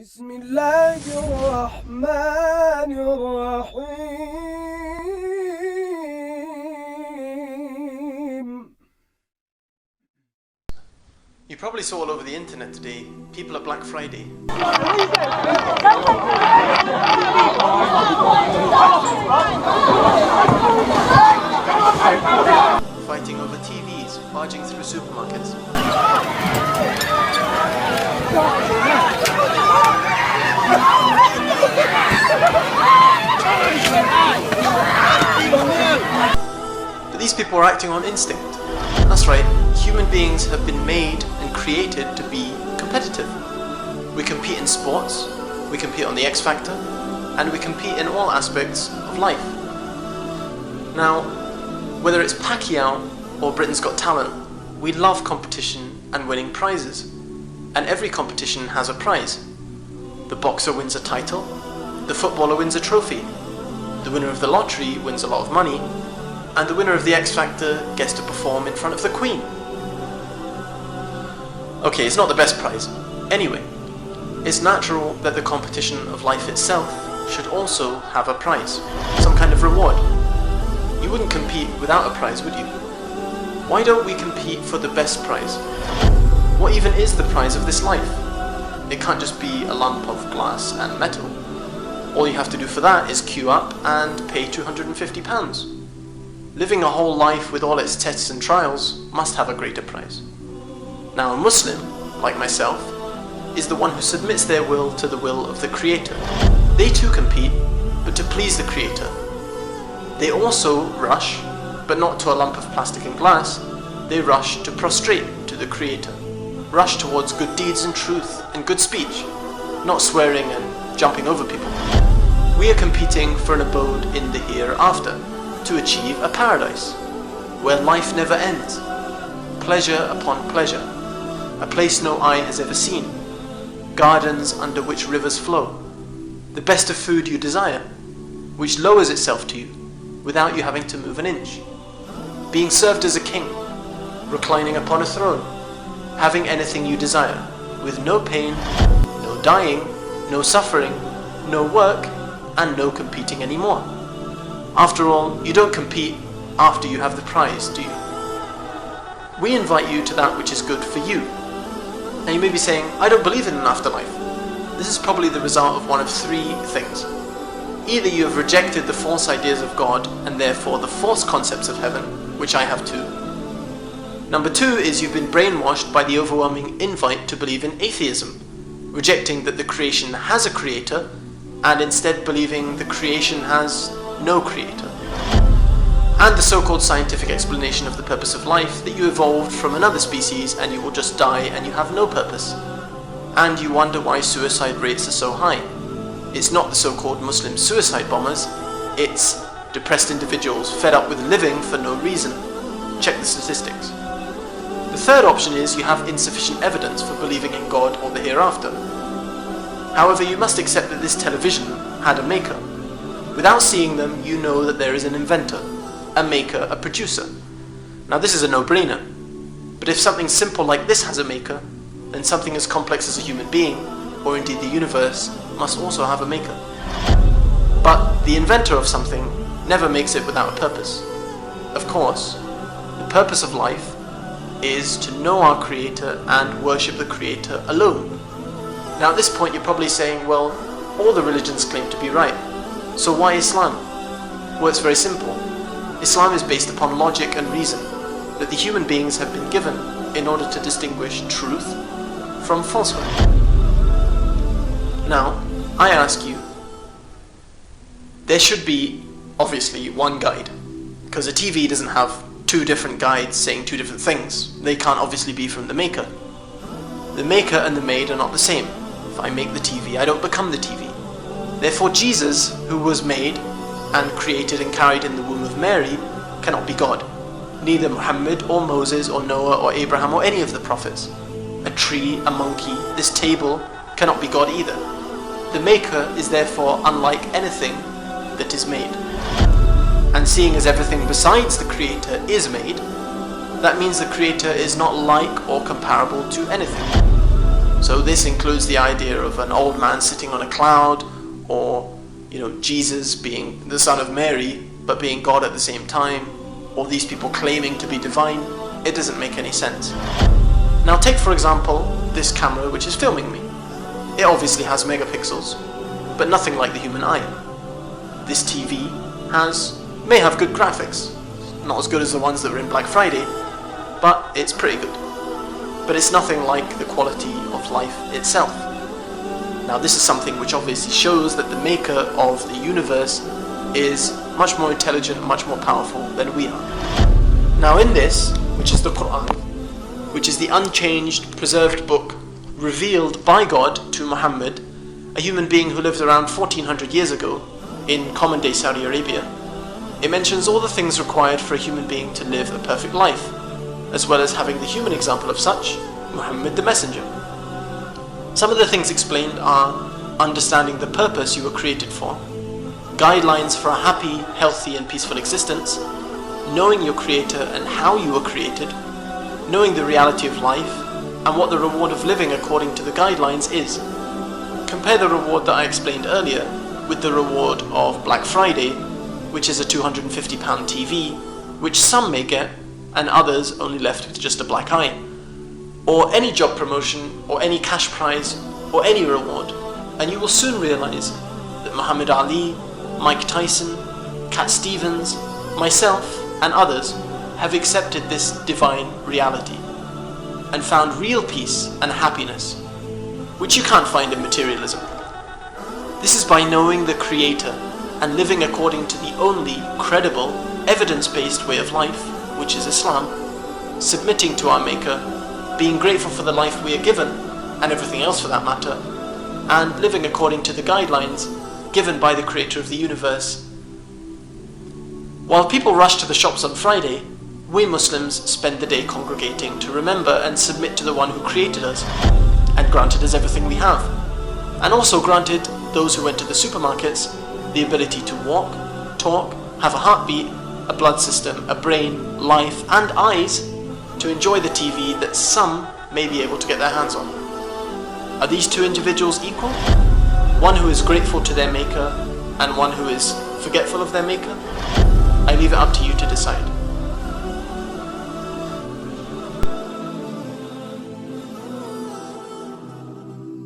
بسم الله الرحمن الرحيم. You probably saw all over the internet today, people at Black Friday fighting over TVs, barging through supermarkets. But these people are acting on instinct. That's right, human beings have been made and created to be competitive. We compete in sports, we compete on the X Factor, and we compete in all aspects of life. Now, whether it's Pacquiao or Britain's Got Talent, we love competition and winning prizes. And every competition has a prize. The boxer wins a title, the footballer wins a trophy, the winner of the lottery wins a lot of money, and the winner of the X Factor gets to perform in front of the Queen. Okay, it's not the best prize. Anyway, it's natural that the competition of life itself should also have a prize, some kind of reward. You wouldn't compete without a prize, would you? Why don't we compete for the best prize? What even is the prize of this life? It can't just be a lump of glass and metal. All you have to do for that is queue up and pay £250. Living a whole life with all its tests and trials must have a greater prize. Now, a Muslim, like myself, is the one who submits their will to the will of the Creator. They too compete, but to please the Creator. They also rush, but not to a lump of plastic and glass. They rush to prostrate to the Creator. Rush towards good deeds and truth and good speech, not swearing and jumping over people. We are competing for an abode in the hereafter, to achieve a paradise, where life never ends. Pleasure upon pleasure, a place no eye has ever seen, gardens under which rivers flow, the best of food you desire, which lowers itself to you without you having to move an inch, being served as a king, reclining upon a throne, having anything you desire, with no pain, no dying, no suffering, no work, and no competing anymore. After all, you don't compete after you have the prize, do you? We invite you to that which is good for you. Now you may be saying, I don't believe in an afterlife. This is probably the result of one of three things. Either you have rejected the false ideas of God and therefore the false concepts of heaven, which I have too. Number two is you've been brainwashed by the overwhelming invite to believe in atheism, rejecting that the creation has a creator and instead believing the creation has no creator. And the so-called scientific explanation of the purpose of life, that you evolved from another species and you will just die and you have no purpose. And you wonder why suicide rates are so high. It's not the so-called Muslim suicide bombers, it's depressed individuals fed up with living for no reason. Check the statistics. The third option is you have insufficient evidence for believing in God or the hereafter. However, you must accept that this television had a maker. Without seeing them, you know that there is an inventor, a maker, a producer. Now this is a no-brainer. But if something simple like this has a maker, then something as complex as a human being, or indeed the universe, must also have a maker. But the inventor of something never makes it without a purpose. Of course, the purpose of life is to know our Creator and worship the Creator alone. Now at this point you're probably saying, well, all the religions claim to be right. So why Islam? Well, it's very simple. Islam is based upon logic and reason that the human beings have been given in order to distinguish truth from falsehood. Now, I ask you, there should be, obviously, one guide, because a TV doesn't have two different guides saying two different things. They can't obviously be from the maker. The maker and the made are not the same. If I make the TV, I don't become the TV. Therefore Jesus, who was made and created and carried in the womb of Mary, cannot be God. Neither Muhammad or Moses or Noah or Abraham or any of the prophets. A tree, a monkey, this table cannot be God either. The maker is therefore unlike anything that is made. And seeing as everything besides the Creator is made, that means the Creator is not like or comparable to anything. So this includes the idea of an old man sitting on a cloud, or Jesus being the son of Mary but being God at the same time, or these people claiming to be divine. It doesn't make any sense. Now take for example this camera which is filming me. It obviously has megapixels, but nothing like the human eye. This TV may have good graphics, not as good as the ones that were in Black Friday, but it's pretty good. But it's nothing like the quality of life itself. Now this is something which obviously shows that the maker of the universe is much more intelligent, much more powerful than we are. Now in this, which is the Quran, which is the unchanged, preserved book revealed by God to Muhammad, a human being who lived around 1400 years ago in common day Saudi Arabia, it mentions all the things required for a human being to live a perfect life, as well as having the human example of such, Muhammad the Messenger. Some of the things explained are understanding the purpose you were created for, guidelines for a happy, healthy and peaceful existence, knowing your creator and how you were created, knowing the reality of life and what the reward of living according to the guidelines is. Compare the reward that I explained earlier with the reward of Black Friday, which is a £250 TV, which some may get and others only left with just a black eye, or any job promotion or any cash prize or any reward, and you will soon realize that Muhammad Ali, Mike Tyson, Cat Stevens, myself and others have accepted this divine reality and found real peace and happiness, which you can't find in materialism. This is by knowing the Creator and living according to the only credible, evidence-based way of life, which is Islam, submitting to our Maker, being grateful for the life we are given, and everything else for that matter, and living according to the guidelines given by the Creator of the universe. While people rush to the shops on Friday, we Muslims spend the day congregating to remember and submit to the one who created us, and granted us everything we have, and also granted those who went to the supermarkets the ability to walk, talk, have a heartbeat, a blood system, a brain, life and eyes to enjoy the TV that some may be able to get their hands on. Are these two individuals equal? One who is grateful to their Maker and one who is forgetful of their Maker? I leave it up to you to decide.